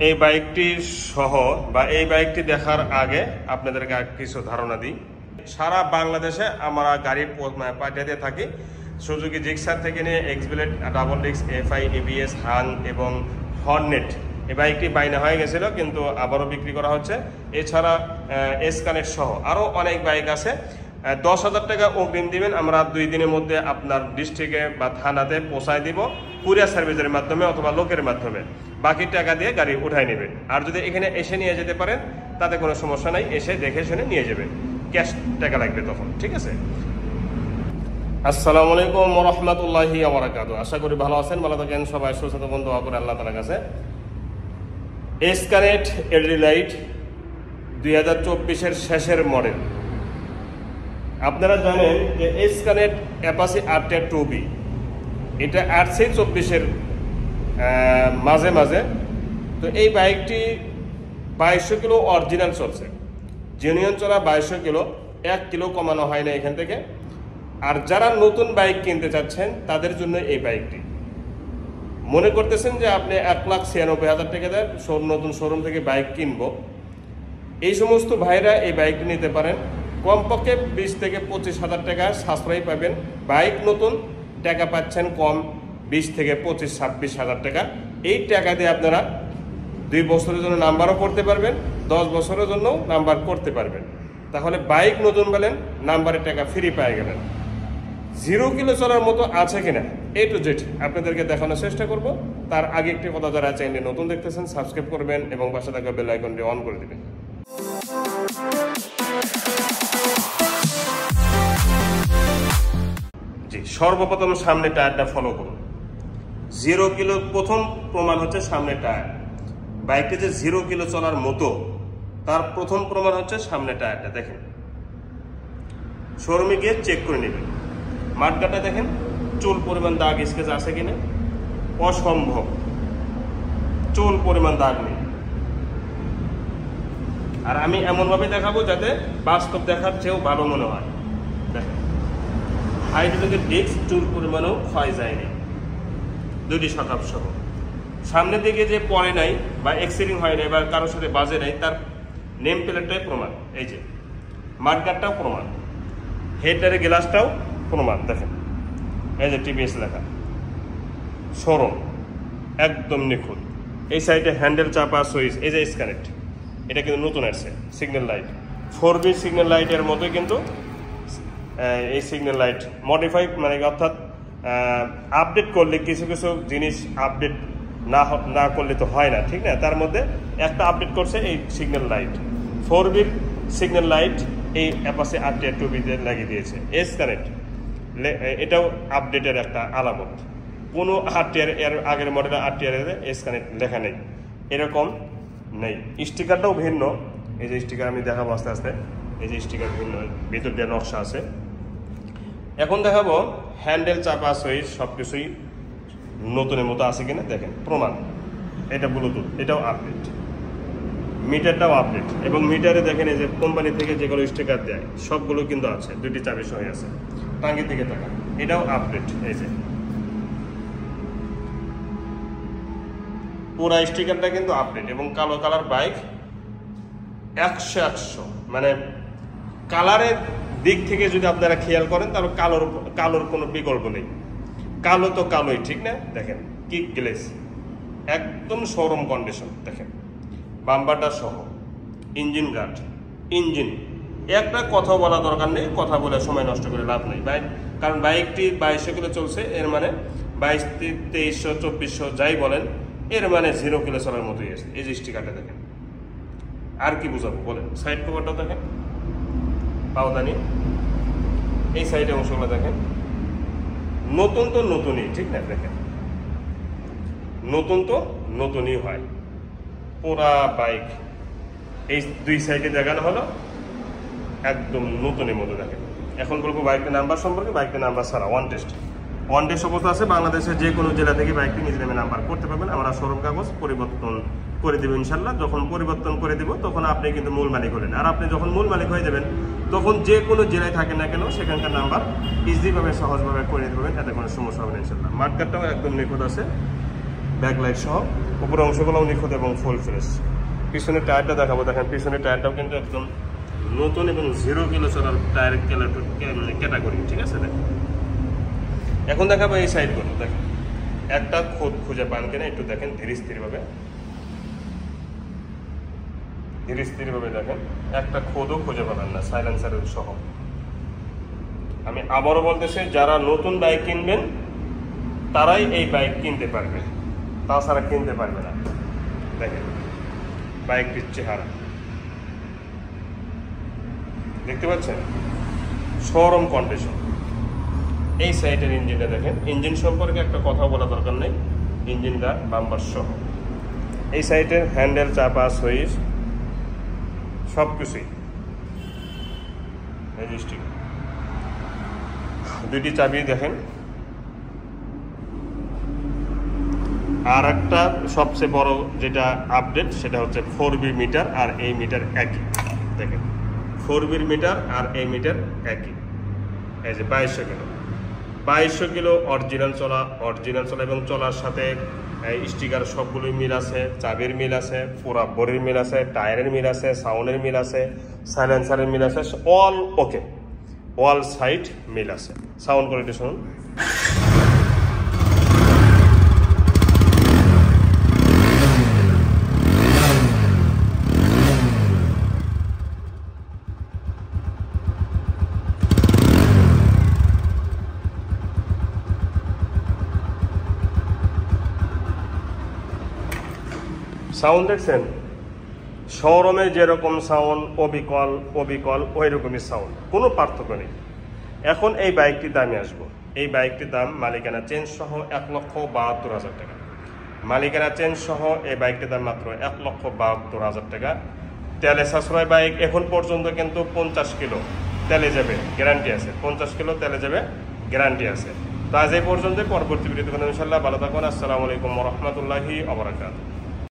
এই বাইকটি সহ বা এই বাইকটি দেখার আগে আপনাদেরকে কিছু ধারণা দিই। সারা বাংলাদেশে আমরা গাড়ি পাঠিয়ে দিয়ে থাকি। সুজুকি জিক্সার থেকে নিয়ে Xblade, double disc, FI, ABS, Hunk এবং হর্নেট এই বাইকটি বাইনা হয়ে গেছিলো, কিন্তু আবারও বিক্রি করা হচ্ছে। এছাড়া এস কানেক্ট সহ আরও অনেক বাইক আছে। 10,000 টাকা অগ্রিম দিবেন, আমরা 2 দিনের মধ্যে আপনার ডিস্ট্রিক্টে বা থানাতে পৌঁছায় দিব কুরিয়ার সার্ভিসের মাধ্যমে অথবা লোকের মাধ্যমে। বাকি টাকা দিয়ে গাড়ি উঠাই নেবেন। আর যদি এখানে এসে নিয়ে যেতে পারেন তাতে কোনো সমস্যা নাই, এসে দেখে শুনে নিয়ে যাবেন, ক্যাশ টাকা লাগবে তখন, ঠিক আছে। আসসালামু আলাইকুম ওয়া রাহমাতুল্লাহি ওয়া বারাকাতুহু। আশা করি ভালো আছেন, ভালো থাকেন, সবাই সুস্থ থাকুন, দোয়া করে আল্লাহ তাআলার কাছে। এস কানেক্ট এলইডি লাইট 2024-এর শেষের মডেল। আপনারা জানেন যে S connect Apache R10 2B এটা আসছে 24-এর মাঝে মাঝে। তো এই বাইকটি 2200 কিলো অরিজিনাল চলছে, জেনুইন চলা 2200 কিলো, 1 কিলো কমানো হয় না এখান থেকে। আর যারা নতুন বাইক কিনতে চাচ্ছেন তাদের জন্য এই বাইকটি, মনে করতেছেন যে আপনি 1,96,000 টাকা দেন নতুন শোরুম থেকে বাইক কিনবো, এই সমস্ত ভাইরা এই বাইকটি নিতে পারেন। কমপক্ষে 20 থেকে 25,000 টাকা সাশ্রয় পাবেন। বাইক নতুন, টাকা পাচ্ছেন কম, 20 থেকে 25-26,000 টাকা। এই টাকা দিয়ে আপনারা 2 বছরের জন্য নাম্বারও করতে পারবেন, 10 বছরের জন্য নাম্বার করতে পারবেন। তাহলে বাইক নতুন বলেন, নাম্বারের টাকা ফ্রি পেয়ে গেলেন। 0 কিলো চলার মতো আছে কিনা A to Z আপনাদেরকে দেখানোর চেষ্টা করব। তার আগে একটি কথা, যারা চ্যানেলে নতুন দেখতেছেন সাবস্ক্রাইব করবেন এবং পাশে থাকা বেল আইকনটি অন করে দিবেন। জি, সর্বপ্রথম সামনে টায়ারটা ফলো করুন। 0 কিলো প্রথম প্রমাণ হচ্ছে সামনে টায়ার। বাইকটি যে 0 কিলো চলার মতো তার প্রথম প্রমাণ হচ্ছে সামনে টায়ারটা। দেখেন, শোরুমে গিয়ে চেক করে নেবেন। মাঠগাটা দেখেন, চুল পরিমাণ দাগ স্কেচ আছে কিনা, অসম্ভব চুল পরিমাণ দাগ নেই। আর আমি এমনভাবে দেখাবো যাতে বাস্তব দেখার চেয়েও ভালো মনে হয়। দেখেন, হাইড্রোলিকের ডিস্ক চুল পরিমাণেও ক্ষয় যায়নি, 2টি শটাপ সহ। সামনের দিকে যে পড়ে নাই বা এক্সিডিং হয় নাই বা কারোর সাথে বাজে নাই তার নেম প্লেটটাই প্রমাণ। এই যে মাঠগাটটাও প্রমাণ, হেডলারের গ্লাসটাও প্রমাণ। দেখেন, এই যে টিভিএস লেখা, শোরুম একদম নিখুঁত। এই সাইডে হ্যান্ডেল চাপা, সুইচ, এই যে এস কানেক্ট, এটা কিন্তু নতুন আসছে। সিগন্যাল লাইট 4B সিগন্যাল লাইটের মতোই কিন্তু এই সিগন্যাল লাইট মডিফাই, মানে অর্থাৎ আপডেট করলে কিছু কিছু জিনিস আপডেট না করলে তো হয় না, ঠিক না। তার মধ্যে একটা আপডেট করছে এই signal light, 4B signal light এই অ্যাপাচি R10 2B-তে লাগিয়ে দিয়েছে। এস কানেক্ট এটাও আপডেটের একটা আলামত। কোনো RTR এর আগের মডেলে RTR এস কানেক্ট লেখা নেই, এরকম নেই। স্টিকারটাও ভিন্ন, এই যে স্টিকার আমি দেখাবো আস্তে আস্তে। এই যে স্টিকার ভিন্ন, ভিতর দিয়ে নকশা আছে। এখন দেখাবো হ্যান্ডেল চাপা, সুইচ সব কিছুই নতুনের মতো আছে কিনা। দেখেন, প্রমাণ। এটা ব্লুটুথ, এটাও আপডেট। মিটারটাও আপডেট, এবং মিটারে দেখেন এই যে কোম্পানি থেকে যেগুলো স্টিকার দেয় সবগুলো কিন্তু আছে, 2টি চাবি সহ আছে। টাঙ্গির দিকে টাকা, এটাও আপডেট। এই যে পুরা স্টিকারটা কিন্তু আপডেট, এবং কালো কালার বাইক 100 মানে কালারের দিক থেকে যদি আপনারা খেয়াল করেন তাহলে কালোর কোনো বিকল্প নেই। কালো তো কালোই, ঠিক না। দেখেন, কিক গ্লেস একদম শোরুম কন্ডিশন। দেখেন, বাম্পারটা সহ, ইঞ্জিন গার্ড, ইঞ্জিন। একটা কথা বলা দরকার নেই, কথা বলে সময় নষ্ট করে লাভ নেই বাইক, কারণ বাইকটি 2200 কিলো চলছে। এর মানে 2200, 2300, 2400 যাই বলেন, এর মানে 0 কিলো চলার মতোই আছে। এই যে স্টিকারটা দেখেন, আর কি বুঝাবো বলেন। সাইড কভারটা দেখেন, পাওদানি, এই সাইডে অংশগুলো দেখেন, নতুন তো নতুনই, ঠিক না। দেখেন, নতুন তো নতুনই হয় পুরা বাইক। এই 2 সাইডে দেখানো হলো একদম নতুনের মতো। দেখেন, এখন বলবো বাইকের নাম্বার সম্পর্কে। বাইকের নাম্বার ছাড়া ওয়ান টেস্ট অবস্থা আছে। বাংলাদেশের যে কোনো জেলা থেকে বাইকটি নিজের নামে নাম্বার করতে পারবেন। আমরা শোরুম কাগজ পরিবর্তন করে দেবো ইনশাল্লাহ। যখন পরিবর্তন করে দেবো তখন আপনি কিন্তু মূল মালিক হলেন। আর আপনি যখন মূল মালিক হয়ে যাবেন তখন যে কোনো জেলায় থাকেন না কেন সেখানকার নাম্বার ইজিভাবে সহজভাবে করে দিতে পারবেন, এতে কোনো সমস্যা হবে না ইনশাল্লাহ। মাঠগাটটাও একদম নিখুঁত আছে, ব্যাকলাইট সহ। উপরের অংশগুলো নিখুঁত এবং ফুল ফ্রেশ। পিছনের টায়ারটা দেখাবো, দেখেন পিছনের টায়ারটাও কিন্তু একদম নতুন এবং 0 কিলো চলার টায়ার ক্যাটাগরি, ঠিক আছে। দেখেন এখন দেখাবো এই সাইডগুলো, দেখেন একটা খোদ খুঁজে পান কিনা একটু দেখেন ধীরে স্থিরভাবে দেখেন, একটা খোদও খুঁজে পাবেন না সাইলেন্সারের সহ। আমি আবারও বলতেছি, যারা নতুন বাইক কিনবেন তারাই এই বাইক কিনতে পারবে, তাছাড়া কিনতে পারবে না। দেখেন বাইকটির চেহারা দেখতে পাচ্ছেন, শোরুম কন্ডিশন। এই সাইডের ইঞ্জিনটা দেখেন, ইঞ্জিন সম্পর্কে একটা কথা বলা দরকার নেই, ইঞ্জিনটা বাম্পার সহ। এই সাইডের হ্যান্ডেল, চাপা, সুইচ সব কিছুই রেজিস্ট্রিং। দুইটি চাবি দেখেন। আর একটা সবচেয়ে বড় যেটা আপডেট সেটা হচ্ছে 4B মিটার, আর এই মিটার একই। দেখেন 4B মিটার আর এই মিটার একই। এই যে 2200 কিলো অরিজিনাল চলা এবং চলার সাথে স্টিকার সবগুলোই মিল আছে, চাবির মিল আছে, পুরা বডির মিল আছে, টায়ারের মিল আছে, সাউন্ডের মিল আছে, সাইলেন্সারের মিল আছে, অল ওকে, অল সাইড মিল আছে। সাউন্ড কোয়ালিটি শুনুন। সাউন্ড দেখছেন, শোরুমে যেরকম সাউন্ড, অবিকল ওই রকমই সাউন্ড, কোনো পার্থক্য নেই। এখন এই বাইকটির দামে আসবো। এই বাইকটির দাম মালিকানা চেঞ্জ সহ 1,72,000 টাকা। মালিকানা চেঞ্জ সহ এই বাইকটির দাম মাত্র 1,72,000 টাকা। তেলে সাশ্রয় বাইক। এখন পর্যন্ত কিন্তু 50 কিলো তেলে যাবে গ্যারান্টি আছে, 50 কিলো তেলে যাবে গ্যারান্টি আছে। তো আজ এই পর্যন্ত, পরবর্তী ভিডিওতে ইনশাআল্লাহ ভালো থাকুন। আসসালামু আলাইকুম ওয়া রাহমাতুল্লাহি ওয়া বারাকাতুহু।